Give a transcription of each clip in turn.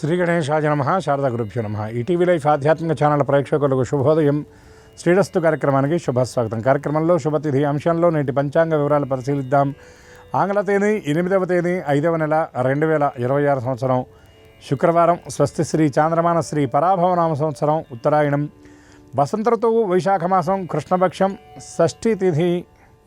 శ్రీ గణేశాయ నమః. శారదా గురుభ్యో నమః. ఈటీవీ లైఫ్ ఆధ్యాత్మిక ఛానల్ ప్రేక్షకులకు శుభోదయం. శ్రీరస్తు కార్యక్రమానికి శుభస్వాగతం. కార్యక్రమంలో శుభతిథి అంశంలో నేటి పంచాంగ వివరాలు పరిశీలిద్దాం. ఆంగ్ల తేదీ 8వ తేదీ 5వ నెల 2026 సంవత్సరం శుక్రవారం. స్వస్తి శ్రీ చాంద్రమాన శ్రీ పరాభవనామ సంవత్సరం ఉత్తరాయణం. వసంత ఋతువు వైశాఖ మాసం కృష్ణపక్షం. షష్ఠీ తిథి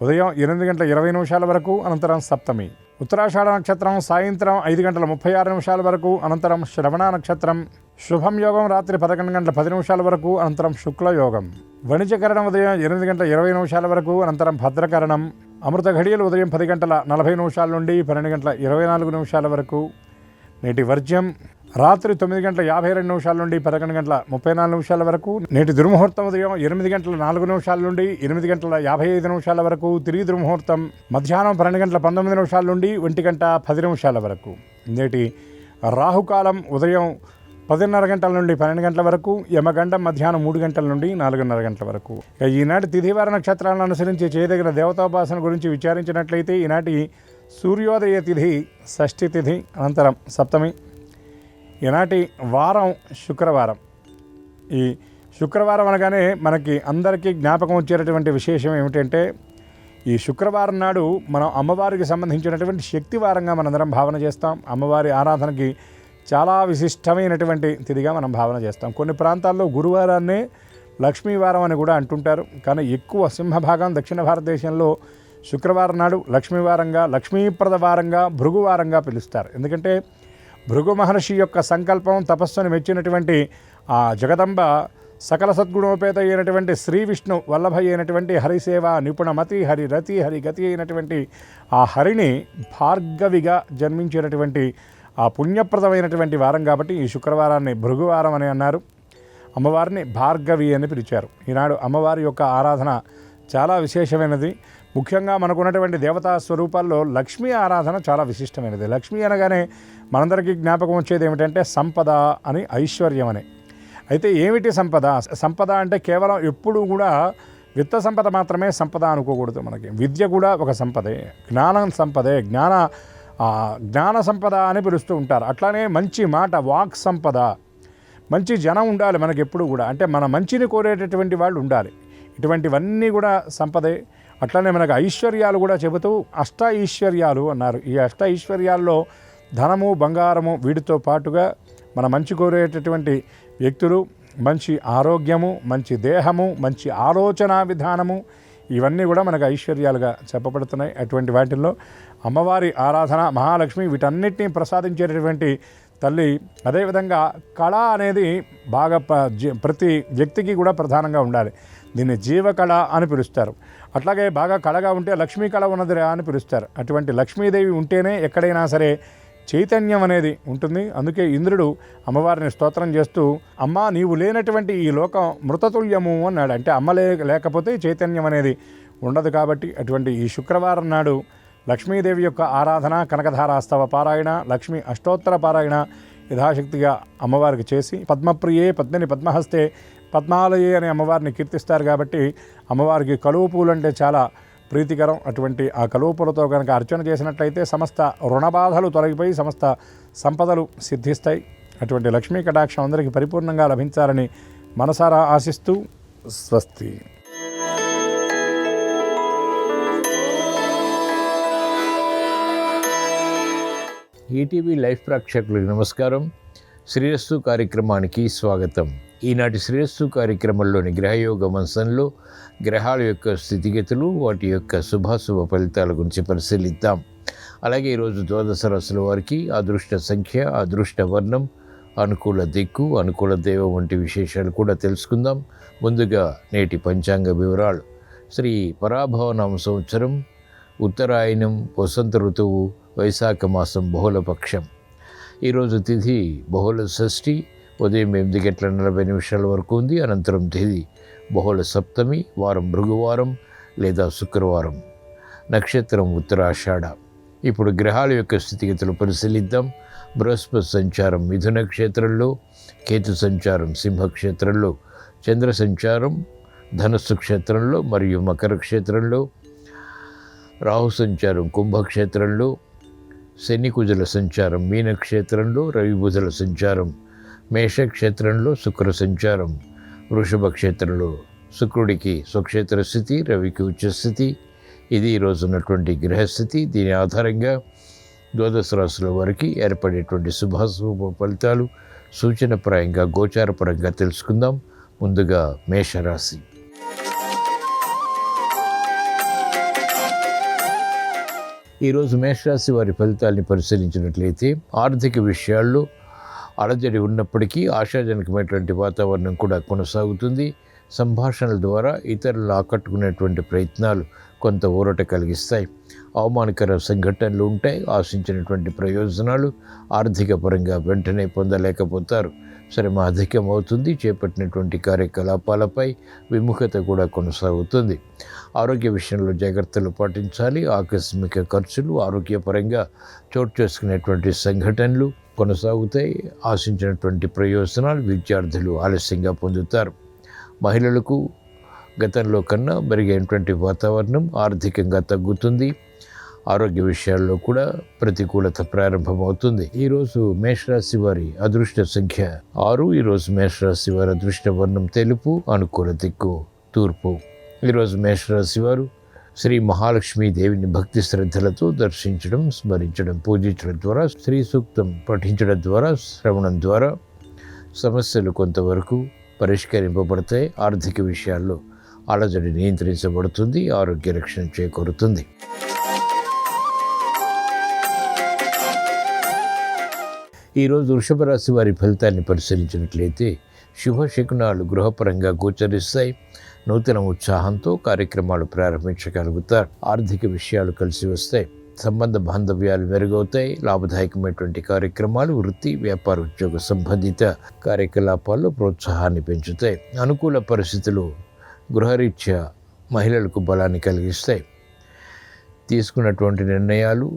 ఉదయం 8:20 వరకు, అనంతరం సప్తమి. ఉత్తరాషాఢ నక్షత్రం సాయంత్రం 5:36 వరకు, అనంతరం శ్రవణ నక్షత్రం. శుభం యోగం రాత్రి 11:10 వరకు, అనంతరం శుక్లయోగం. వణిజకరణం ఉదయం 8:20 వరకు, అనంతరం భద్రకరణం. అమృత ఘడియలు ఉదయం 10:40 నుండి 12:24 వరకు. నేటి వర్జ్యం రాత్రి 9:52 నుండి 11:34 వరకు. నేటి దుర్ముహూర్తం ఉదయం 8:04 నుండి 8:55 వరకు. తిరిగి దుర్ముహూర్తం మధ్యాహ్నం 12:19 నుండి 1:10 వరకు. నేటి రాహుకాలం ఉదయం 10:30 నుండి 12 వరకు. యమగండం మధ్యాహ్నం 3 నుండి 4:30 వరకు. ఈనాటి తిథివార నక్షత్రాలను అనుసరించి చేయదగిన దేవతాపాసన గురించి విచారించినట్లయితే ఈనాటి సూర్యోదయ తిథి షష్ఠి తిథి, అనంతరం సప్తమి. ఈనాటి వారం శుక్రవారం. ఈ శుక్రవారం అనగానే మనకి అందరికీ జ్ఞాపకం వచ్చేటటువంటి విశేషం ఏమిటంటే, ఈ శుక్రవారం నాడు మనం అమ్మవారికి సంబంధించినటువంటి శక్తివారంగా మనందరం భావన చేస్తాం. అమ్మవారి ఆరాధనకి చాలా విశిష్టమైనటువంటి తిథిగా మనం భావన చేస్తాం. కొన్ని ప్రాంతాల్లో గురువారాన్నే లక్ష్మీవారం అని కూడా అంటుంటారు. కానీ ఎక్కువ సింహభాగం దక్షిణ భారతదేశంలో శుక్రవారం నాడు లక్ష్మీవారంగా, లక్ష్మీప్రద వారంగా, భృగువారంగా పిలుస్తారు. ఎందుకంటే భృగు మహర్షి యొక్క సంకల్పం, తపస్సును మెచ్చినటువంటి ఆ జగదంబ సకల సద్గుణోపేత అయినటువంటి శ్రీ విష్ణు వల్లభ అయినటువంటి హరిసేవ నిపుణమతి, హరిరతి, హరిగతి అయినటువంటి ఆ హరిని భార్గవిగా జన్మించినటువంటి ఆ పుణ్యప్రదమైనటువంటి వారం కాబట్టి ఈ శుక్రవారాన్ని భృగువారం అని అన్నారు. అమ్మవారిని భార్గవి అని పిలిచారు. ఈనాడు అమ్మవారి యొక్క ఆరాధన చాలా విశేషమైనది. ముఖ్యంగా మనకున్నటువంటి దేవతా స్వరూపాల్లో లక్ష్మీ ఆరాధన చాలా విశిష్టమైనది. లక్ష్మీ అనగానే మనందరికీ జ్ఞాపకం వచ్చేది ఏమిటంటే సంపద అని, ఐశ్వర్యం అని. అయితే ఏమిటి సంపద? సంపద అంటే కేవలం ఎప్పుడూ కూడా విత్త సంపద మాత్రమే సంపద అనుకోకూడదు. మనకి విద్య కూడా ఒక సంపదే, జ్ఞానం సంపదే, జ్ఞాన సంపద అని పిలుస్తూ ఉంటారు. అట్లానే మంచి మాట, వాక్ సంపద, మంచి జనం ఉండాలి మనకి ఎప్పుడు కూడా. అంటే మన మంచిని కోరేటటువంటి వాళ్ళు ఉండాలి. ఇటువంటివన్నీ కూడా సంపదే. అట్లనే మనకు ఐశ్వర్యాలు కూడా చెబుతూ అష్ట ఐశ్వర్యాలు అన్నారు. ఈ అష్ట ఐశ్వర్యాల్లో ధనము, బంగారము, వీటితో పాటుగా మన మంచి కోరేటటువంటి వ్యక్తులు, మంచి ఆరోగ్యము, మంచి దేహము, మంచి ఆలోచన విధానము, ఇవన్నీ కూడా మనకు ఐశ్వర్యాలుగా చెప్పబడుతున్నాయి. అటువంటి వాటిల్లో అమ్మవారి ఆరాధన, మహాలక్ష్మి వీటన్నిటినీ ప్రసాదించేటటువంటి తల్లి. అదేవిధంగా కళ అనేది బాగా ప్రతి వ్యక్తికి కూడా ప్రధానంగా ఉండాలి. దీన్ని జీవకళ అని పిలుస్తారు. అట్లాగే బాగా కళగా ఉంటే లక్ష్మీ కళ ఉన్నదిరా అని పిలుస్తారు. అటువంటి లక్ష్మీదేవి ఉంటేనే ఎక్కడైనా సరే చైతన్యం అనేది ఉంటుంది. అందుకే ఇంద్రుడు అమ్మవారిని స్తోత్రం చేస్తూ, అమ్మ నీవు లేనటువంటి ఈ లోకం మృతతుల్యము అన్నాడు. అంటే అమ్మ లేకపోతే చైతన్యం అనేది ఉండదు. కాబట్టి అటువంటి ఈ శుక్రవారం నాడు లక్ష్మీదేవి యొక్క ఆరాధన, కనకధారాస్తవ పారాయణ, లక్ష్మీ అష్టోత్తర పారాయణ యథాశక్తిగా అమ్మవారికి చేసి, పద్మప్రియే పద్మిని పద్మహస్తే పద్మాలయే అనే అమ్మవారిని కీర్తిస్తారు. కాబట్టి అమ్మవారికి కలువ పూలు అంటే చాలా ప్రీతికరం. అటువంటి ఆ కలువ పూలతో కనుక అర్చన చేసినట్లయితే సమస్త రుణబాధలు తొలగిపోయి సమస్త సంపదలు సిద్ధిస్తాయి. అటువంటి లక్ష్మీ కటాక్షం అందరికీ పరిపూర్ణంగా లభించాలని మనసారా ఆశిస్తూ స్వస్తి. ఈటీవీ లైఫ్ ప్రేక్షకులకు నమస్కారం. శ్రీరస్తు కార్యక్రమానికి స్వాగతం. ఈనాటి శ్రీరస్తు కార్యక్రమంలోని గ్రహయోగ మంచంలో గ్రహాల యొక్క స్థితిగతులు, వాటి యొక్క శుభాశుభ ఫలితాల గురించి పరిశీలిద్దాం. అలాగే ఈరోజు ద్వాదశ రాశుల వారికి అదృష్ట సంఖ్య, అదృష్ట వర్ణం, అనుకూల దిక్కు, అనుకూల దైవం వంటి విశేషాలు కూడా తెలుసుకుందాం. ముందుగా నేటి పంచాంగ వివరాలు. శ్రీ పరాభవనామ సంవత్సరం ఉత్తరాయణం, వసంత ఋతువు, వైశాఖ మాసం, బహుళపక్షం. ఈరోజు తిథి బహుళ షష్ఠి, ఉదయం 8:40 వరకు ఉంది. అనంతరం తిథి బహుళ సప్తమి, వారం భృగువారం లేదా శుక్రవారం, నక్షత్రం ఉత్తరాషాఢ. ఇప్పుడు గ్రహాల యొక్క స్థితిగతులు పరిశీలిద్దాం. బృహస్పతి సంచారం మిథున క్షేత్రంలో, కేతు సంచారం సింహక్షేత్రంలో, చంద్ర సంచారం ధనస్సు క్షేత్రంలో మరియు మకర క్షేత్రంలో, రాహు సంచారం కుంభక్షేత్రంలో, శని కుజుల సంచారం మీనక్షేత్రంలో, రవి బుధుల సంచారం మేషక్షేత్రంలో, శుక్ర సంచారం వృషభ క్షేత్రంలో, శుక్రుడికి స్వక్షేత్ర స్థితి, రవికి ఉచ్చస్థితి. ఇది ఈరోజు ఉన్నటువంటి గ్రహస్థితి. దీని ఆధారంగా ద్వాదశ రాశుల వారికి ఏర్పడేటువంటి శుభాశుభ ఫలితాలు సూచనప్రాయంగా గోచారపరంగా తెలుసుకుందాం. ముందుగా మేషరాశి. ఈరోజు మేషరాశి వారి ఫలితాల్ని పరిశీలించినట్లయితే ఆర్థిక విషయాల్లో అలజడి ఉన్నప్పటికీ ఆశాజనకమైనటువంటి వాతావరణం కూడా కొనసాగుతుంది. సంభాషణల ద్వారా ఇతరులను ఆకట్టుకునేటువంటి ప్రయత్నాలు కొంత ఊరట కలిగిస్తాయి. అవమానకర సంఘటనలు ఉంటాయి. ఆశించినటువంటి ప్రయోజనాలు ఆర్థిక పరంగా వెంటనే పొందలేకపోతారు. శ్రమ అధికమవుతుంది. చేపట్టినటువంటి కార్యకలాపాలపై విముఖత కూడా కొనసాగుతుంది. ఆరోగ్య విషయంలో జాగ్రత్తలు పాటించాలి. ఆకస్మిక ఖర్చులు, ఆరోగ్యపరంగా చోటు చేసుకునేటువంటి సంఘటనలు కొనసాగుతాయి. ఆశించినటువంటి ప్రయోజనాలు విద్యార్థులు ఆలస్యంగా పొందుతారు. మహిళలకు గతంలో కన్నా మెరుగైనటువంటి వాతావరణం ఆర్థికంగా తగ్గుతుంది. ఆరోగ్య విషయాల్లో కూడా ప్రతికూలత ప్రారంభమవుతుంది. ఈరోజు మేషరాశి వారి అదృష్ట సంఖ్య 6. ఈరోజు మేషరాశి వారి అదృష్ట వర్ణం తెలుపు, అనుకూల దిక్కు తూర్పు. ఈరోజు మేషరాశి వారు శ్రీ మహాలక్ష్మీ దేవిని భక్తి శ్రద్ధలతో దర్శించడం, స్మరించడం, పూజించడం ద్వారా, శ్రీ సూక్తం పఠించడం ద్వారా, శ్రవణం ద్వారా సమస్యలు కొంతవరకు పరిష్కరింపబడతాయి. ఆర్థిక విషయాల్లో అలజడి నియంత్రించబడుతుంది. ఆరోగ్య రక్షణ చేకూరుతుంది. ఈరోజు వృషభ రాశి వారి ఫలితాన్ని పరిశీలించినట్లయితే శుభశకునాలు గృహపరంగా గోచరిస్తాయి. నూతన ఉత్సాహంతో కార్యక్రమాలు ప్రారంభించగలుగుతారు. ఆర్థిక విషయాలు కలిసి వస్తాయి. సంబంధ బాంధవ్యాలు మెరుగవుతాయి. లాభదాయకమైనటువంటి కార్యక్రమాలు వృత్తి, వ్యాపార, ఉద్యోగ సంబంధిత కార్యకలాపాల్లో ప్రోత్సాహాన్ని పెంచుతాయి. అనుకూల పరిస్థితులు గృహరీత్యా మహిళలకు బలాన్ని కలిగిస్తాయి. తీసుకున్నటువంటి నిర్ణయాలు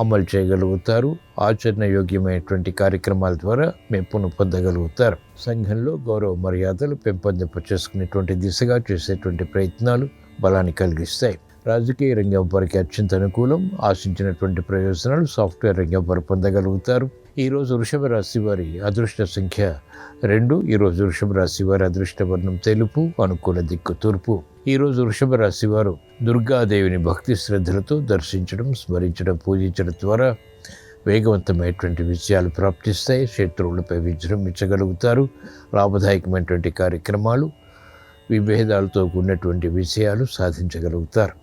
అమలు చేయగలుగుతారు. ఆచరణ యోగ్యమైనటువంటి కార్యక్రమాల ద్వారా మెప్పును పొందగలుగుతారు. సంఘంలో గౌరవ మర్యాదలు పెంపొందింప చేసుకునేటువంటి దిశగా చేసేటువంటి ప్రయత్నాలు బలాన్ని కలిగిస్తాయి. రాజకీయ రంగం వారికి అత్యంత అనుకూలం. ఆశించినటువంటి ప్రయోజనాలు సాఫ్ట్వేర్ రంగం వారు పొందగలుగుతారు. ఈరోజు వృషభ రాశి వారి అదృష్ట సంఖ్య 2. ఈరోజు వృషభ రాశి వారి అదృష్ట వర్ణం తెలుపు, అనుకూల దిక్కు తూర్పు. ఈరోజు వృషభ రాశి వారు దుర్గాదేవిని భక్తి శ్రద్ధలతో దర్శించడం, స్మరించడం, పూజించడం ద్వారా వేగవంతమైనటువంటి విజయాలు ప్రాప్తిస్తాయి. శత్రువులపై విజృంభించగలుగుతారు. లాభదాయకమైనటువంటి కార్యక్రమాలు, విభేదాలతో కూడినటువంటి విజయాలు సాధించగలుగుతారు.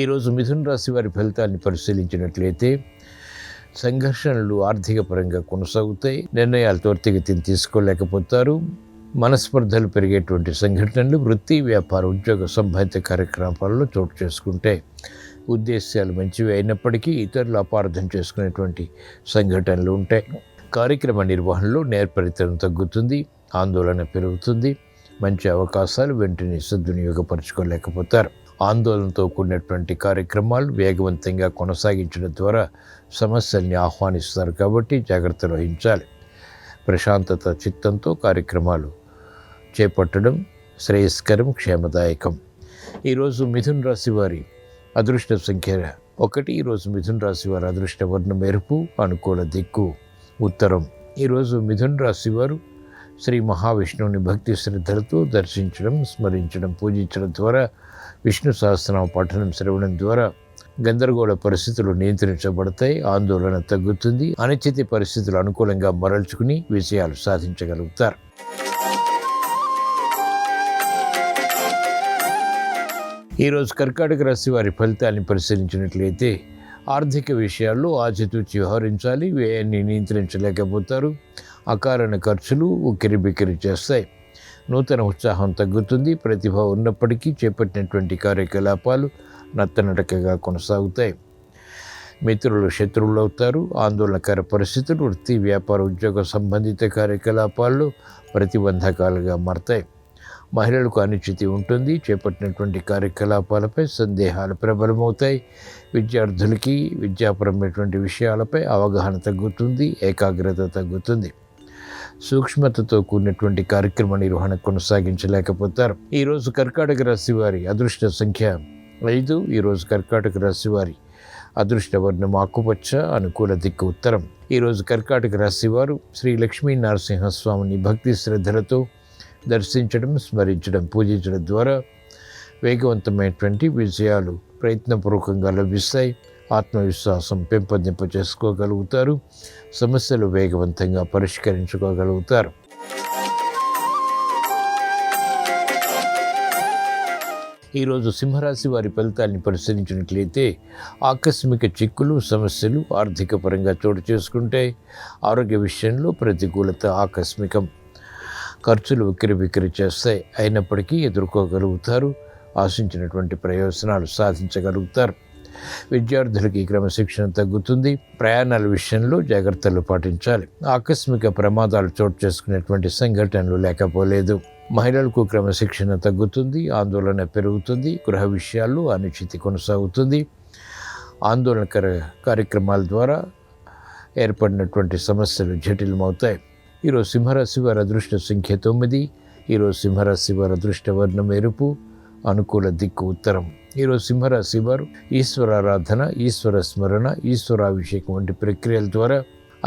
ఈరోజు మిథున రాశి వారి ఫలితాన్ని పరిశీలించినట్లయితే సంఘర్షణలు ఆర్థిక పరంగా కొనసాగుతాయి. నిర్ణయాలు త్వరితగతిని తీసుకోలేకపోతారు. మనస్పర్ధలు పెరిగేటువంటి సంఘటనలు వృత్తి, వ్యాపార, ఉద్యోగ సంబంధిత కార్యక్రమాలలో చోటు చేసుకుంటే ఉద్దేశాలు మంచివి అయినప్పటికీ ఇతరులు అపార్థం చేసుకునేటువంటి సంఘటనలు ఉంటాయి. కార్యక్రమ నిర్వహణలో నేర్పరితనం తగ్గుతుంది. ఆందోళన పెరుగుతుంది. మంచి అవకాశాలు వెంటనే సద్వినియోగపరచుకోలేకపోతారు. ఆందోళనతో కూడినటువంటి కార్యక్రమాలు వేగవంతంగా కొనసాగించడం ద్వారా సమస్యల్ని ఆహ్వానిస్తారు కాబట్టి జాగ్రత్తలు వహించాలి. ప్రశాంతత చిత్తంతో కార్యక్రమాలు చేపట్టడం శ్రేయస్కరం, క్షేమదాయకం. ఈరోజు మిథున రాశి వారి అదృష్ట సంఖ్య 1. ఈరోజు మిథున రాశి వారి అదృష్ట వర్ణం ఎరుపు, అనుకూల దిక్కు ఉత్తరం. ఈరోజు మిథున రాశి వారు శ్రీ మహావిష్ణువుని భక్తి శ్రద్ధలతో దర్శించడం, స్మరించడం, పూజించడం ద్వారా, విష్ణు సహస్రనామ పఠనం, శ్రవణం ద్వారా గందరగోళ పరిస్థితులు నియంత్రించబడతాయి. ఆందోళన తగ్గుతుంది. అనిశ్చిత పరిస్థితులు అనుకూలంగా మరల్చుకుని విజయాలు సాధించగలుగుతారు. ఈరోజు కర్కాటక రాశి వారి ఫలితాన్ని పరిశీలించినట్లయితే ఆర్థిక విషయాల్లో ఆచితూచి వ్యవహరించాలి. వ్యయాన్ని నియంత్రించలేకపోతారు. అకారణ ఖర్చులు ఉక్కిరిబిక్కిరి చేస్తాయి. నూతన ఉత్సాహం తగ్గుతుంది. ప్రతిభ ఉన్నప్పటికీ చేపట్టినటువంటి కార్యకలాపాలు నత్తనడకగా కొనసాగుతాయి. మిత్రులు శత్రువులు అవుతారు. ఆందోళనకర పరిస్థితులు వృత్తి, వ్యాపార, ఉద్యోగ సంబంధిత కార్యకలాపాల్లో ప్రతిబంధకాలుగా మారతాయి. మహిళలకు అనిశ్చితి ఉంటుంది. చేపట్టినటువంటి కార్యకలాపాలపై సందేహాలు ప్రబలమవుతాయి. విద్యార్థులకి విద్యాపరమైనటువంటి విషయాలపై అవగాహన తగ్గుతుంది. ఏకాగ్రత తగ్గుతుంది. సూక్ష్మతతో కూడినటువంటి కార్యక్రమ నిర్వహణ కొనసాగించలేకపోతారు. ఈరోజు కర్కాటక రాశి వారి అదృష్ట సంఖ్య 5 ఈరోజు కర్కాటక రాశి వారి అదృష్ట వర్ణం ఆకుపచ్చ, అనుకూల దిక్కు ఉత్తరం. ఈరోజు కర్కాటక రాశి వారు శ్రీ లక్ష్మీ నరసింహస్వామిని భక్తి శ్రద్ధలతో దర్శించడం, స్మరించడం, పూజించడం ద్వారా వేగవంతమైనటువంటి విజయాలు ప్రయత్నపూర్వకంగా లభిస్తాయి. ఆత్మవిశ్వాసం పెంపొందింప చేసుకోగలుగుతారు. సమస్యలు వేగవంతంగా పరిష్కరించుకోగలుగుతారు. ఈరోజు సింహరాశి వారి ఫలితాన్ని పరిశీలించినట్లయితే ఆకస్మిక చిక్కులు, సమస్యలు ఆర్థిక పరంగా చోటు చేసుకుంటే ఆరోగ్య విషయంలో ప్రతికూలత ఆకస్మికం. ఖర్చులు ఉక్కిరిబిక్కిరి చేస్తాయి. అయినప్పటికీ ఎదుర్కోగలుగుతారు. ఆశించినటువంటి ప్రయోజనాలు సాధించగలుగుతారు. విద్యార్థులకి క్రమశిక్షణ తగ్గుతుంది. ప్రయాణాల విషయంలో జాగ్రత్తలు పాటించాలి. ఆకస్మిక ప్రమాదాలు చోటు చేసుకునేటువంటి సంఘటనలు లేకపోలేదు. మహిళలకు క్రమశిక్షణ తగ్గుతుంది. ఆందోళన పెరుగుతుంది. గృహ విషయాల్లో అనిశ్చితి కొనసాగుతుంది. ఆందోళనకర కార్యక్రమాల ద్వారా ఏర్పడినటువంటి సమస్యలు జటిలమవుతాయి. ఈరోజు సింహరాశి వారి అదృష్ట సంఖ్య 9. ఈరోజు సింహరాశి వారి అదృష్ట వర్ణం ఎరుపు, అనుకూల దిక్కు ఉత్తరం. ఈరోజు సింహరాశి వారు ఈశ్వరారాధన, ఈశ్వర స్మరణ, ఈశ్వరాభిషేకం వంటి ప్రక్రియల ద్వారా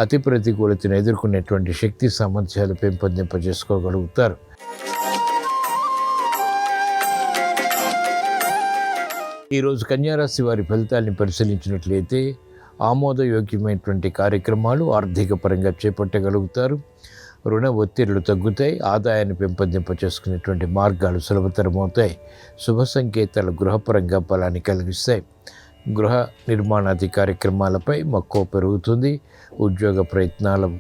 అతి ప్రతికూలతను ఎదుర్కొనేటువంటి శక్తి సామర్థ్యాలు పెంపొందింపజేసుకోగలుగుతారు. ఈరోజు కన్యారాశి వారి ఫలితాన్ని పరిశీలించినట్లయితే ఆమోదయోగ్యమైనటువంటి కార్యక్రమాలు ఆర్థిక పరంగా చేపట్టగలుగుతారు. రుణ ఒత్తిళ్లు తగ్గుతాయి. ఆదాయాన్ని పెంపొందింప చేసుకునేటువంటి మార్గాలు సులభతరమవుతాయి. శుభ సంకేతాలు గృహపరంగా బలాన్ని కలిగిస్తాయి. గృహ నిర్మాణాది కార్యక్రమాలపై మక్కువ పెరుగుతుంది. ఉద్యోగ ప్రయత్నాలు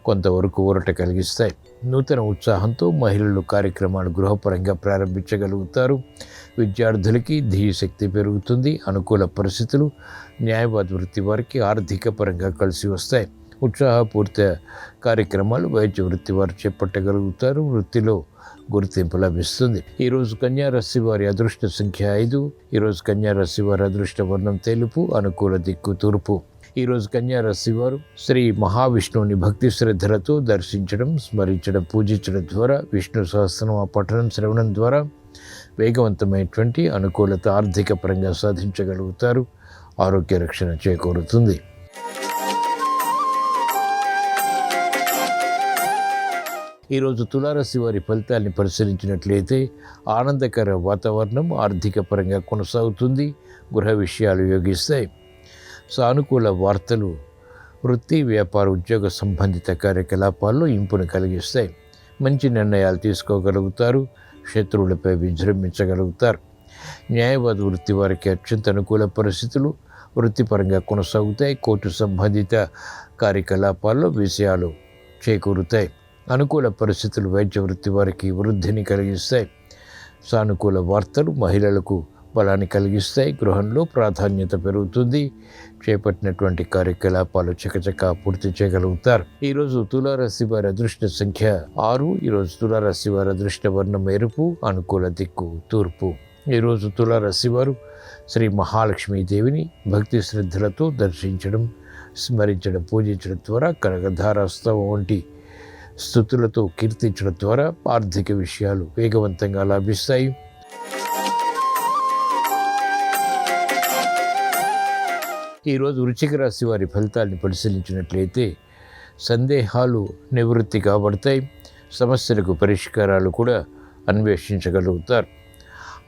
కొంతవరకు ఊరట కలిగిస్తాయి. నూతన ఉత్సాహంతో మహిళలు కార్యక్రమాలు గృహపరంగా ప్రారంభించగలుగుతారు. విద్యార్థులకి ధీశక్తి పెరుగుతుంది. అనుకూల పరిస్థితులు న్యాయవాద వృత్తి వారికి ఆర్థిక పరంగా కలిసి వస్తాయి. ఉత్సాహపూరిత కార్యక్రమాలు వైద్య వృత్తి వారు చేపట్టగలుగుతారు. వృత్తిలో గుర్తింపు లభిస్తుంది. ఈరోజు కన్యారాశి వారి అదృష్ట సంఖ్య 5. ఈరోజు కన్యారాశి వారి అదృష్ట వర్ణం తెలుపు, అనుకూల దిక్కు తూర్పు. ఈరోజు కన్యారాశి వారు శ్రీ మహావిష్ణువుని భక్తి శ్రద్ధలతో దర్శించడం, స్మరించడం, పూజించడం ద్వారా విష్ణు సహస్రనామ పఠనం, శ్రవణం ద్వారా వేగవంతమైనటువంటి అనుకూలత ఆర్థిక పరంగా సాధించగలుగుతారు. ఆరోగ్య రక్షణ చేకూరుతుంది. ఈరోజు తులారాశి వారి ఫలితాన్ని పరిశీలించినట్లయితే ఆనందకర వాతావరణం ఆర్థిక పరంగా కొనసాగుతుంది. గృహ విషయాలు యోగిస్తాయి. సానుకూల వార్తలు వృత్తి, వ్యాపార, ఉద్యోగ సంబంధిత కార్యకలాపాల్లో ఇంపును కలిగిస్తాయి. మంచి నిర్ణయాలు తీసుకోగలుగుతారు. శత్రువులపై విజృంభించగలుగుతారు. న్యాయవాద వృత్తి వారికి అత్యంత అనుకూల పరిస్థితులు వృత్తిపరంగా కొనసాగుతాయి. కోర్టు సంబంధిత కార్యకలాపాల్లో విజయాలు చేకూరుతాయి. అనుకూల పరిస్థితులు వైద్య వృత్తి వారికి వృద్ధిని కలిగిస్తాయి. సానుకూల వార్తలు మహిళలకు బలాన్ని కలిగిస్తాయి. గృహంలో ప్రాధాన్యత పెరుగుతుంది. చేపట్టినటువంటి కార్యకలాపాలు చకచకా పూర్తి చేయగలుగుతారు. ఈరోజు తులారాశి వారి అదృష్ట సంఖ్య 6. ఈరోజు తులారాశి వారి అదృష్ట వర్ణం ఎరుపు, అనుకూల దిక్కు తూర్పు. ఈరోజు తులారాశి వారు శ్రీ మహాలక్ష్మీదేవిని భక్తి శ్రద్ధలతో దర్శించడం, స్మరించడం, పూజించడం ద్వారా కనకధారాస్తవం వంటి స్తుతులతో కీర్తించడం ద్వారా ఆర్థిక విషయాలు వేగవంతంగా లభిస్తాయి. ఈరోజు వృశ్చిక రాశి వారి ఫలితాన్ని పరిశీలించినట్లయితే సందేహాలు నివృత్తి కాబడతాయి. సమస్యలకు పరిష్కారాలు కూడా అన్వేషించగలుగుతారు.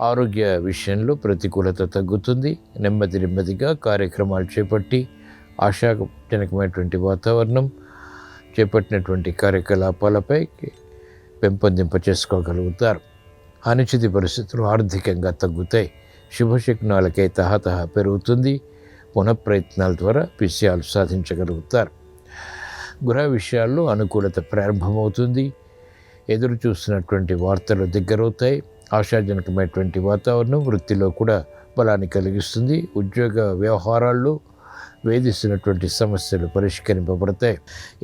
ఆరోగ్య విషయంలో ప్రతికూలత తగ్గుతుంది. నెమ్మదిగా కార్యక్రమాలు చేపట్టి ఆశాజనకమైనటువంటి వాతావరణం చేపట్టినటువంటి కార్యకలాపాలపై పెంపొందింప చేసుకోగలుగుతారు. అనిశ్చిత పరిస్థితులు ఆర్థికంగా తగ్గుతాయి. శుభశకునాలకై తహతహ పెరుగుతుంది. పునఃప్రయత్నాల ద్వారా విషయాలు సాధించగలుగుతారు. గృహ విషయాల్లో అనుకూలత ప్రారంభమవుతుంది. ఎదురు చూస్తున్నటువంటి వార్తలు దగ్గరవుతాయి. ఆశాజనకమైనటువంటి వాతావరణం వృత్తిలో కూడా బలాన్ని కలిగిస్తుంది. ఉద్యోగ వ్యవహారాల్లో వేధిస్తున్నటువంటి సమస్యలు పరిష్కరింపబడతాయి.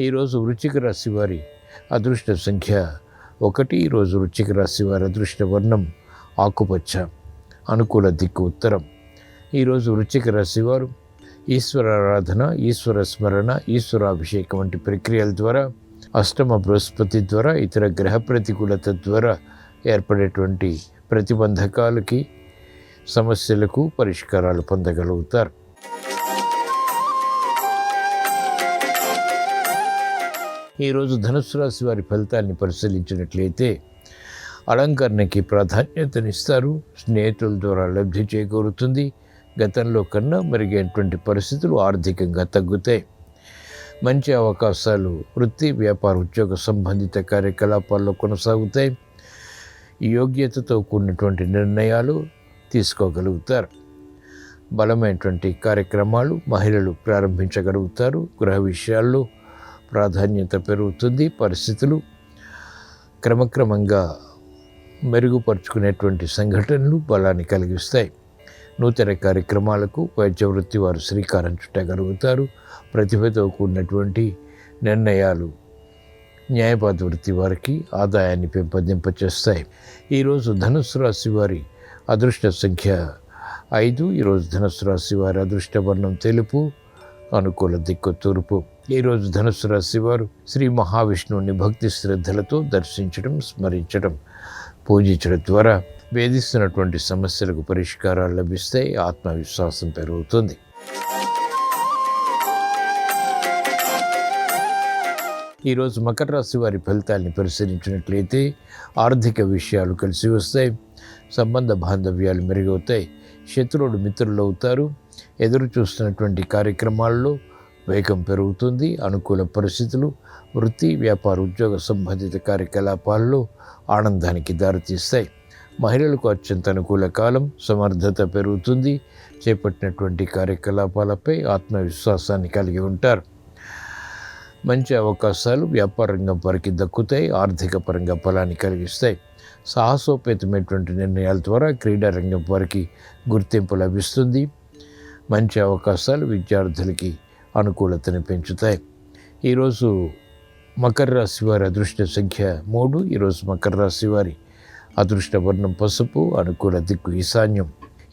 ఈరోజు వృశ్చిక రాశి వారి అదృష్ట సంఖ్య 1. ఈరోజు వృశ్చిక రాశి వారి అదృష్ట వర్ణం ఆకుపచ్చ, అనుకూల దిక్కు ఉత్తరం. ఈరోజు వృశ్చిక రాశి వారు ఈశ్వరారాధన, ఈశ్వర స్మరణ, ఈశ్వరాభిషేకం వంటి ప్రక్రియల ద్వారా అష్టమ బృహస్పతి ద్వారా ఇతర గ్రహ ప్రతికూలత ద్వారా ఏర్పడేటువంటి ప్రతిబంధకాలకి సమస్యలకు పరిష్కారాలు పొందగలుగుతారు. ఈరోజు ధనుస్సు రాశి వారి ఫలితాన్ని పరిశీలించినట్లయితే అలంకరణకి ప్రాధాన్యతనిస్తారు. స్నేహితుల ద్వారా లబ్ధి చేకూరుతుంది. గతంలో కన్నా మెరుగైనటువంటి పరిస్థితులు ఆర్థికంగా తగ్గుతాయి. మంచి అవకాశాలు వృత్తి, వ్యాపార, ఉద్యోగ సంబంధిత కార్యకలాపాల్లో కొనసాగుతాయి. యోగ్యతతో కూడినటువంటి నిర్ణయాలు తీసుకోగలుగుతారు. బలమైనటువంటి కార్యక్రమాలు మహిళలు ప్రారంభించగలుగుతారు. గృహ విషయాల్లో ప్రాధాన్యత పెరుగుతుంది. పరిస్థితులు క్రమక్రమంగా మెరుగుపరుచుకునేటువంటి సంఘటనలు బలాన్ని కలిగిస్తాయి. నూతన కార్యక్రమాలకు వైద్య వృత్తి వారు శ్రీకారం చుట్టగలుగుతారు. ప్రతిభతో కూడినటువంటి నిర్ణయాలు న్యాయవాద వృత్తి వారికి ఆదాయాన్ని పెంపొందింపచేస్తాయి. ఈరోజు ధనుస్సు రాశి వారి అదృష్ట సంఖ్య 5. ఈరోజు ధనుస్సు రాశి వారి అదృష్ట వర్ణం తెలుపు, అనుకూల దిక్కు తూర్పు. ఈరోజు ధనుస్సు రాశి వారు శ్రీ మహావిష్ణువుని భక్తి శ్రద్ధలతో దర్శించడం, స్మరించడం, పూజించడం ద్వారా వేధిస్తున్నటువంటి సమస్యలకు పరిష్కారాలు లభిస్తాయి. ఆత్మవిశ్వాసం పెరుగుతుంది. ఈరోజు మకర రాశి వారి ఫలితాన్ని పరిశీలించినట్లయితే ఆర్థిక విషయాలు కలిసి వస్తాయి. సంబంధ బాంధవ్యాలు మెరుగవుతాయి. శత్రువులు మిత్రులు అవుతారు. ఎదురు చూస్తున్నటువంటి కార్యక్రమాల్లో వేగం పెరుగుతుంది. అనుకూల పరిస్థితులు వృత్తి, వ్యాపార, ఉద్యోగ సంబంధిత కార్యకలాపాల్లో ఆనందానికి దారితీస్తాయి. మహిళలకు అత్యంత అనుకూల కాలం. సమర్థత పెరుగుతుంది. చేపట్టినటువంటి కార్యకలాపాలపై ఆత్మవిశ్వాసాన్ని కలిగి ఉంటారు. మంచి అవకాశాలు వ్యాపార రంగం వారికి దక్కుతాయి. ఆర్థిక పరంగా బలాన్ని కలిగిస్తాయి. సాహసోపేతమైనటువంటి నిర్ణయాల ద్వారా క్రీడా రంగం వారికి గుర్తింపు లభిస్తుంది. మంచి అవకాశాలు విద్యార్థులకి అనుకూలతను పెంచుతాయి. ఈరోజు మకర రాశి వారి అదృష్ట సంఖ్య 3. ఈరోజు మకర రాశి వారి అదృష్ట వర్ణం పసుపు, అనుకూల దిక్కు ఈశాన్యం.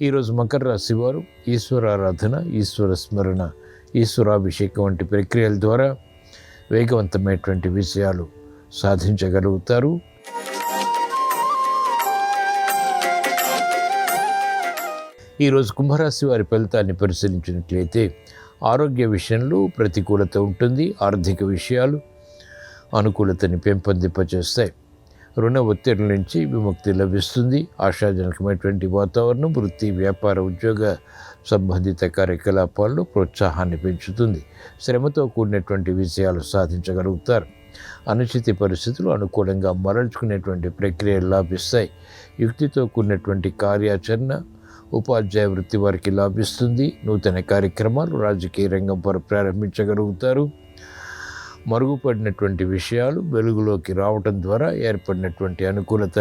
ఈరోజు మకర రాశి వారు ఈశ్వరారాధన, ఈశ్వర స్మరణ, ఈశ్వరాభిషేకం వంటి ప్రక్రియల ద్వారా వేగవంతమైనటువంటి విజయాలు సాధించగలుగుతారు. ఈరోజు కుంభరాశి వారి ఫలితాన్ని పరిశీలించినట్లయితే ఆరోగ్య విషయంలో ప్రతికూలత ఉంటుంది. ఆర్థిక విషయాలు అనుకూలతని పెంపొందింపచేస్తాయి. రుణ ఒత్తిడి నుంచి విముక్తి లభిస్తుంది. ఆశాజనకమైనటువంటి వాతావరణం వృత్తి, వ్యాపార, ఉద్యోగ సంబంధిత కార్యకలాపాల్లో ప్రోత్సాహాన్ని పెంచుతుంది. శ్రమతో కూడినటువంటి విజయాలు సాధించగలుగుతారు. అనుచిత పరిస్థితులు అనుకూలంగా మరల్చుకునేటువంటి ప్రక్రియలు లాభిస్తాయి. యుక్తితో కూడినటువంటి కార్యాచరణ ఉపాధ్యాయ వృత్తి వారికి లాభిస్తుంది. నూతన కార్యక్రమాలు రాజకీయ రంగం వారు ప్రారంభించగలుగుతారు. మరుగుపడినటువంటి విషయాలు వెలుగులోకి రావటం ద్వారా ఏర్పడినటువంటి అనుకూలత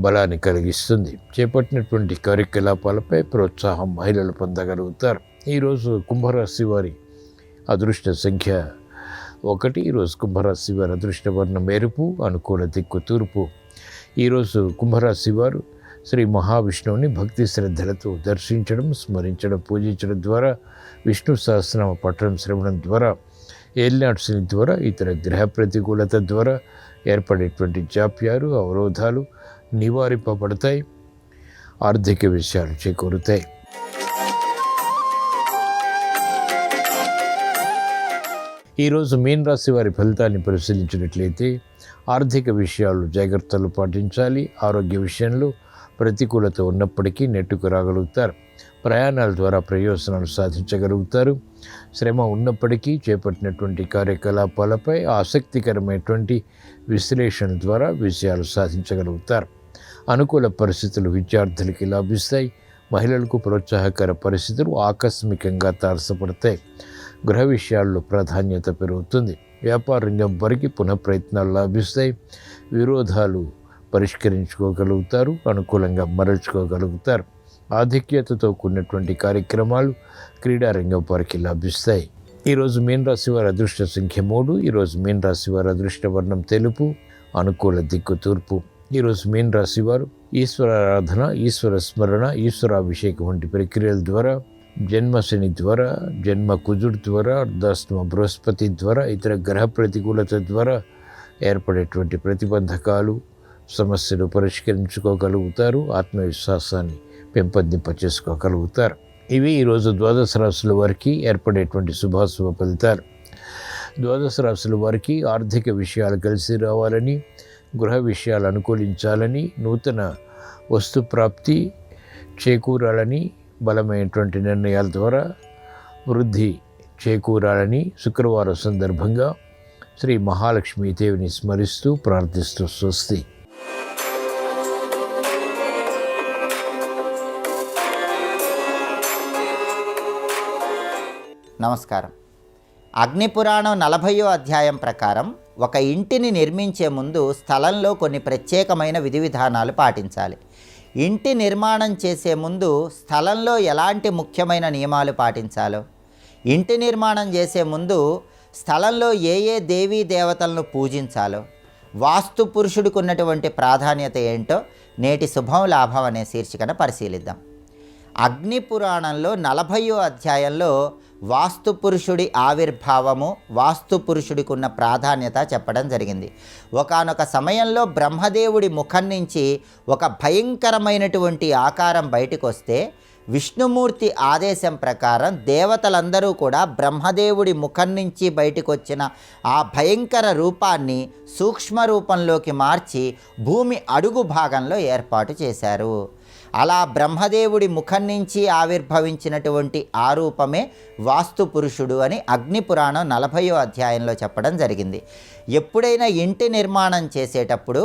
బలాన్ని కలిగిస్తుంది. చేపట్టినటువంటి కార్యకలాపాలపై ప్రోత్సాహం మహిళలు పొందగలుగుతారు. ఈరోజు కుంభరాశి వారి అదృష్ట సంఖ్య 1. ఈరోజు కుంభరాశి వారి అదృష్ట వర్ణం ఎరుపు, అనుకూల దిక్కు తూర్పు. ఈరోజు కుంభరాశి వారు శ్రీ మహావిష్ణువుని భక్తి శ్రద్ధలతో దర్శించడం, స్మరించడం, పూజించడం ద్వారా విష్ణు సహస్రనామ పఠనం, శ్రవణం ద్వారా ఏలినాటి శని ద్వారా ఇతర గ్రహ ప్రతికూలత ద్వారా ఏర్పడేటువంటి జాప్యాలు, అవరోధాలు నివారింపబడతాయి. ఆర్థిక విషయాలు చేకూరుతాయి. ఈరోజు మీన రాశి వారి ఫలితాన్ని పరిశీలించినట్లయితే ఆర్థిక విషయాలు జాగ్రత్తలు పాటించాలి. ఆరోగ్య విషయంలో ప్రతికూలత ఉన్నప్పటికీ నెట్టుకు రాగలుగుతారు. ప్రయాణాల ద్వారా ప్రయోజనాలు సాధించగలుగుతారు. శ్రమ ఉన్నప్పటికీ చేపట్టినటువంటి కార్యకలాపాలపై ఆసక్తికరమైనటువంటి విశ్లేషణ ద్వారా విజయాలు సాధించగలుగుతారు. అనుకూల పరిస్థితులు విద్యార్థులకి లాభిస్తాయి. మహిళలకు ప్రోత్సాహకర పరిస్థితులు ఆకస్మికంగా తారసపడతాయి. గృహ విషయాల్లో ప్రాధాన్యత పెరుగుతుంది. వ్యాపార రంగం వారికి పునఃప్రయత్నాలు లాభిస్తాయి. విరోధాలు పరిష్కరించుకోగలుగుతారు. అనుకూలంగా మరల్చుకోగలుగుతారు. ఆధిక్యతతో కూడినటువంటి కార్యక్రమాలు క్రీడా రంగం వారికి లభిస్తాయి. ఈరోజు మీన రాశి వారి అదృష్ట సంఖ్య 3. ఈరోజు మీన రాశి వారి అదృష్ట వర్ణం తెలుపు, అనుకూల దిక్కు తూర్పు. ఈరోజు మీన రాశి వారు ఈశ్వరారాధన, ఈశ్వర స్మరణ, ఈశ్వరాభిషేకం వంటి ప్రక్రియల ద్వారా జన్మ శని ద్వారా, జన్మ కుజుడు ద్వారా, అర్ధాష్టమ బృహస్పతి ద్వారా, ఇతర గ్రహ ప్రతికూలత ద్వారా ఏర్పడేటువంటి ప్రతిబంధకాలు, సమస్యలు పరిష్కరించుకోగలుగుతారు. ఆత్మవిశ్వాసాన్ని పెంపొందింపచేసుకోగలుగుతారు. ఇవి ఈరోజు ద్వాదశ రాశుల వారికి ఏర్పడేటువంటి శుభాశుభ ఫలితాలు. ద్వాదశ రాశుల వారికి ఆర్థిక విషయాలు కలిసి రావాలని, గృహ విషయాలు అనుకూలించాలని, నూతన వస్తు ప్రాప్తి చేకూరాలని, బలమైనటువంటి నిర్ణయాల ద్వారా వృద్ధి చేకూరాలని శుక్రవారం సందర్భంగా శ్రీ మహాలక్ష్మీదేవిని స్మరిస్తూ ప్రార్థిస్తూ స్వస్తి. నమస్కారం. అగ్నిపురాణం 40వ అధ్యాయం ప్రకారం ఒక ఇంటిని నిర్మించే ముందు స్థలంలో కొన్ని ప్రత్యేకమైన విధి విధానాలు పాటించాలి. ఇంటి నిర్మాణం చేసే ముందు స్థలంలో ఎలాంటి ముఖ్యమైన నియమాలు పాటించాలో, ఇంటి నిర్మాణం చేసే ముందు స్థలంలో ఏ ఏ దేవీ దేవతలను పూజించాలో, వాస్తు పురుషుడికి ఉన్నటువంటి ప్రాధాన్యత ఏంటో నేటి శుభం లాభం అనే శీర్షికన పరిశీలిద్దాం. అగ్నిపురాణంలో 40వ అధ్యాయంలో వాస్తు పురుషుడి ఆవిర్భావము, వాస్తు పురుషుడికి ఉన్న ప్రాధాన్యత చెప్పడం జరిగింది. ఒకానొక సమయంలో బ్రహ్మదేవుడి ముఖం నుంచి ఒక భయంకరమైనటువంటి ఆకారం బయటకు వస్తే విష్ణుమూర్తి ఆదేశం ప్రకారం దేవతలందరూ కూడా బ్రహ్మదేవుడి ముఖం నుంచి బయటకు వచ్చిన ఆ భయంకర రూపాన్ని సూక్ష్మ రూపంలోకి మార్చి భూమి అడుగు భాగంలో ఏర్పాటు చేశారు. అలా బ్రహ్మదేవుడి ముఖం నుంచి ఆవిర్భవించినటువంటి ఆ రూపమే వాస్తు పురుషుడు అని అగ్నిపురాణం 40వ అధ్యాయంలో చెప్పడం జరిగింది. ఎప్పుడైనా ఇంటి నిర్మాణం చేసేటప్పుడు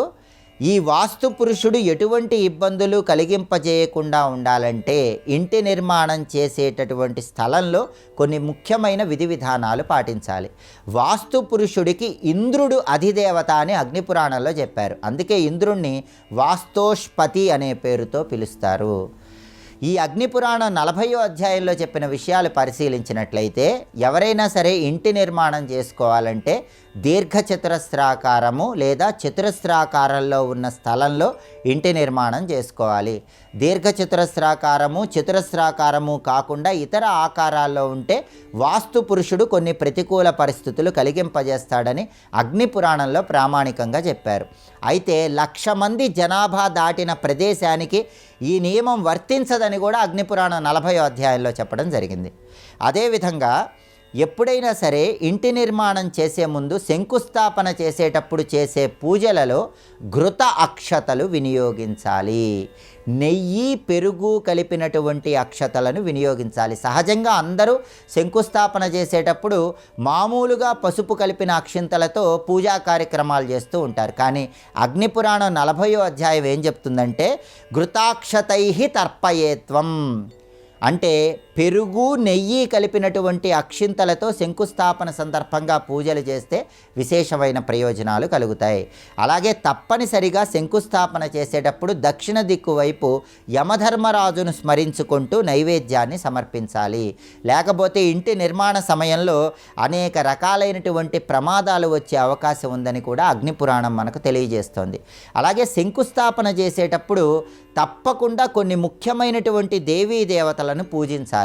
ఈ వాస్తు పురుషుడు ఎటువంటి ఇబ్బందులు కలిగింపజేయకుండా ఉండాలంటే ఇంటి నిర్మాణం చేసేటటువంటి స్థలంలో కొన్ని ముఖ్యమైన విధి విధానాలు పాటించాలి. వాస్తు పురుషుడికి ఇంద్రుడు అధిదేవత అని అగ్నిపురాణంలో చెప్పారు. అందుకే ఇంద్రుణ్ణి వాస్తోష్పతి అనే పేరుతో పిలుస్తారు. ఈ అగ్నిపురాణం 40వ అధ్యాయంలో చెప్పిన విషయాలు పరిశీలించినట్లయితే ఎవరైనా సరే ఇంటి నిర్మాణం చేసుకోవాలంటే దీర్ఘచతురస్రాకారము లేదా చతురస్రాకారంలో ఉన్న స్థలంలో ఇంటి నిర్మాణం చేసుకోవాలి. దీర్ఘచతురస్రాకారము, చతురస్రాకారము కాకుండా ఇతర ఆకారాల్లో ఉంటే వాస్తు పురుషుడు కొన్ని ప్రతికూల పరిస్థితులు కలిగింపజేస్తాడని అగ్నిపురాణంలో ప్రామాణికంగా చెప్పారు. అయితే 1,00,000 మంది జనాభా దాటిన ప్రదేశానికి ఈ నియమం వర్తించదని కూడా అగ్నిపురాణం 40వ అధ్యాయంలో చెప్పడం జరిగింది. అదేవిధంగా ఎప్పుడైనా సరే ఇంటి నిర్మాణం చేసే ముందు శంకుస్థాపన చేసేటప్పుడు చేసే పూజలలో ఘృత అక్షతలు వినియోగించాలి. నెయ్యి, పెరుగు కలిపినటువంటి అక్షతలను వినియోగించాలి. సహజంగా అందరూ శంకుస్థాపన చేసేటప్పుడు మామూలుగా పసుపు కలిపిన అక్షింతలతో పూజా కార్యక్రమాలు చేస్తూ ఉంటారు. కానీ అగ్నిపురాణం 40వ అధ్యాయం ఏం చెప్తుందంటే ఘృతాక్షతై తర్పయేత్వం అంటే పెరుగు, నెయ్యి కలిపినటువంటి అక్షింతలతో శంకుస్థాపన సందర్భంగా పూజలు చేస్తే విశేషమైన ప్రయోజనాలు కలుగుతాయి. అలాగే తప్పనిసరిగా శంకుస్థాపన చేసేటప్పుడు దక్షిణ దిక్కు వైపు యమధర్మరాజును స్మరించుకుంటూ నైవేద్యాన్ని సమర్పించాలి. లేకపోతే ఇంటి నిర్మాణ సమయంలో అనేక రకాలైనటువంటి ప్రమాదాలు వచ్చే అవకాశం ఉందని కూడా అగ్నిపురాణం మనకు తెలియజేస్తోంది. అలాగే శంకుస్థాపన చేసేటప్పుడు తప్పకుండా కొన్ని ముఖ్యమైనటువంటి దేవీ దేవతలను పూజించాలి.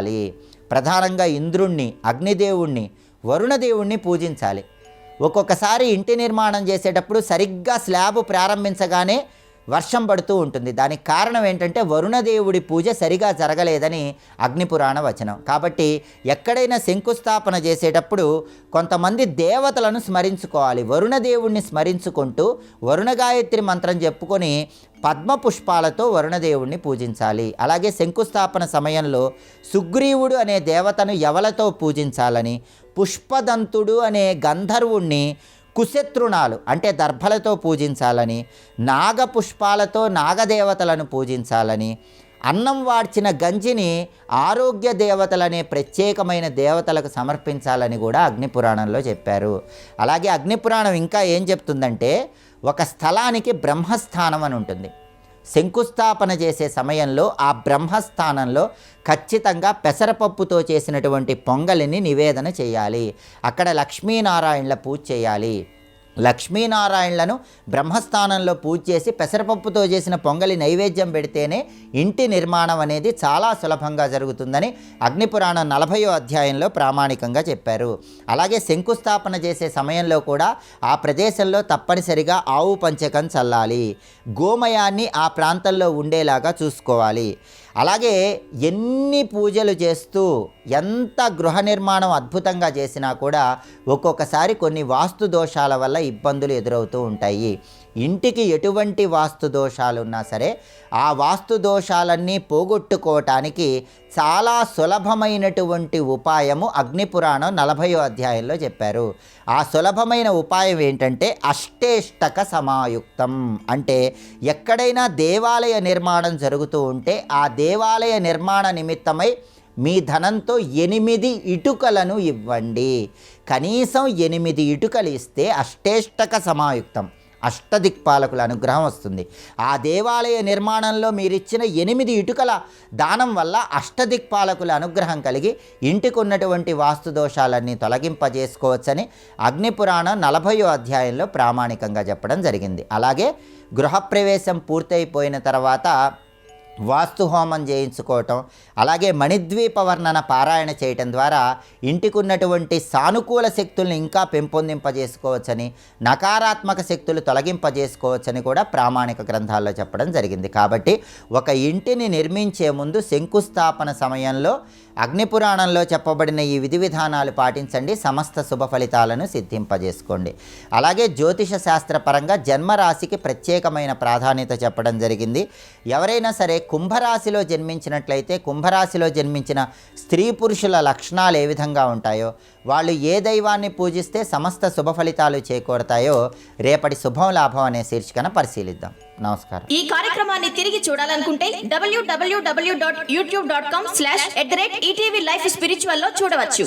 ప్రధానంగా ఇంద్రుణ్ణి, అగ్నిదేవుణ్ణి, వరుణదేవుణ్ణి పూజించాలి. ఒక్కొక్కసారి ఇంటి నిర్మాణం చేసేటప్పుడు సరిగ్గా స్లాబ్ ప్రారంభించగానే వర్షం పడుతూ ఉంటుంది. దానికి కారణం ఏంటంటే వరుణదేవుడి పూజ సరిగా జరగలేదని అగ్నిపురాణ వచనం. కాబట్టి ఎక్కడైనా శంకుస్థాపన చేసేటప్పుడు కొంతమంది దేవతలను స్మరించుకోవాలి. వరుణదేవుడిని స్మరించుకుంటూ వరుణగాయత్రి మంత్రం చెప్పుకొని పద్మపుష్పాలతో వరుణదేవుణ్ణి పూజించాలి. అలాగే శంకుస్థాపన సమయంలో సుగ్రీవుడు అనే దేవతను యవలతో పూజించాలని, పుష్పదంతుడు అనే గంధర్వుణ్ణి కుశత్రుణాలు అంటే దర్భలతో పూజించాలని, నాగపుష్పాలతో నాగదేవతలను పూజించాలని, అన్నం వాడ్చిన గంజిని ఆరోగ్య దేవతలనే ప్రత్యేకమైన దేవతలకు సమర్పించాలని కూడా అగ్నిపురాణంలో చెప్పారు. అలాగే అగ్నిపురాణం ఇంకా ఏం చెప్తుందంటే ఒక స్థలానికి బ్రహ్మస్థానం అని ఉంటుంది. శంకుస్థాపన చేసే సమయంలో ఆ బ్రహ్మస్థానంలో ఖచ్చితంగా పెసరపప్పుతో చేసినటువంటి పొంగలిని నివేదన చేయాలి. అక్కడ లక్ష్మీనారాయణల పూజ చేయాలి. లక్ష్మీనారాయణలను బ్రహ్మస్థానంలో పూజ చేసి పెసరపప్పుతో చేసిన పొంగలి నైవేద్యం పెడితేనే ఇంటి నిర్మాణం అనేది చాలా సులభంగా జరుగుతుందని అగ్నిపురాణం 40వ అధ్యాయంలో ప్రామాణికంగా చెప్పారు. అలాగే శంకుస్థాపన చేసే సమయంలో కూడా ఆ ప్రదేశంలో తప్పనిసరిగా ఆవు పంచకం చల్లాలి, గోమయాన్ని ఆ ప్రాంతంలో ఉండేలాగా చూసుకోవాలి. అలాగే ఎన్ని పూజలు చేస్తూ ఎంత గృహ నిర్మాణం అద్భుతంగా చేసినా కూడా ఒక్కొక్కసారి కొన్ని వాస్తు దోషాల వల్ల ఇబ్బందులు ఎదురవుతూ ఉంటాయి. ఇంటికి ఎటువంటి వాస్తు దోషాలు ఉన్నా సరే ఆ వాస్తు దోషాలన్నీ పోగొట్టుకోవటానికి చాలా సులభమైనటువంటి ఉపాయము అగ్నిపురాణం 40వ అధ్యాయంలో చెప్పారు. ఆ సులభమైన ఉపాయం ఏంటంటే అష్టేష్టక సమాయుక్తం. అంటే ఎక్కడైనా దేవాలయ నిర్మాణం జరుగుతూ ఉంటే ఆ దేవాలయ నిర్మాణ నిమిత్తమై మీ ధనంతో 8 ఇటుకలను ఇవ్వండి. కనీసం 8 ఇటుకలు ఇస్తే అష్టేష్టక సమాయుక్తం, అష్టదిక్పాలకుల అనుగ్రహం వస్తుంది. ఆ దేవాలయ నిర్మాణంలో మీరిచ్చిన 8 ఇటుకల దానం వల్ల అష్టదిక్పాలకుల అనుగ్రహం కలిగి ఇంటికి ఉన్నటువంటి వాస్తు దోషాలన్నీ తొలగింపజేసుకోవచ్చని అగ్నిపురాణం 40వ అధ్యాయంలో ప్రామాణికంగా చెప్పడం జరిగింది. అలాగే గృహప్రవేశం పూర్తయిపోయిన తర్వాత వాస్తు హోమం చేయించుకోవటం, అలాగే మణిద్వీప వర్ణన పారాయణ చేయటం ద్వారా ఇంటికి ఉన్నటువంటి సానుకూల శక్తుల్ని ఇంకా పెంపొందింపజేసుకోవచ్చని, నకారాత్మక శక్తులు తొలగింపజేసుకోవచ్చని కూడా ప్రామాణిక గ్రంథాల్లో చెప్పడం జరిగింది. కాబట్టి ఒక ఇంటిని నిర్మించే ముందు శంకుస్థాపన సమయంలో అగ్నిపురాణంలో చెప్పబడిన ఈ విధి విధానాలు పాటించండి, సమస్త శుభ ఫలితాలను సిద్ధింపజేసుకోండి. అలాగే జ్యోతిష శాస్త్రపరంగా జన్మరాశికి ప్రత్యేకమైన ప్రాధాన్యత చెప్పడం జరిగింది. ఎవరైనా సరే కుంభరాశిలో జన్మించినట్లయితే కుంభరాశిలో జన్మించిన స్త్రీ పురుషుల లక్షణాలు ఏ విధంగా ఉంటాయో, వాళ్ళు ఏ దైవాన్ని పూజిస్తే సమస్త శుభ ఫలితాలు చేకూరతాయో రేపటి శుభం లాభం అనే శీర్షికన పరిశీలిద్దాం. నమస్కారం. ఈ కార్యక్రమాన్ని తిరిగి చూడాలనుకుంటే www.youtube.com/ETV Life Spiritual లో చూడవచ్చు.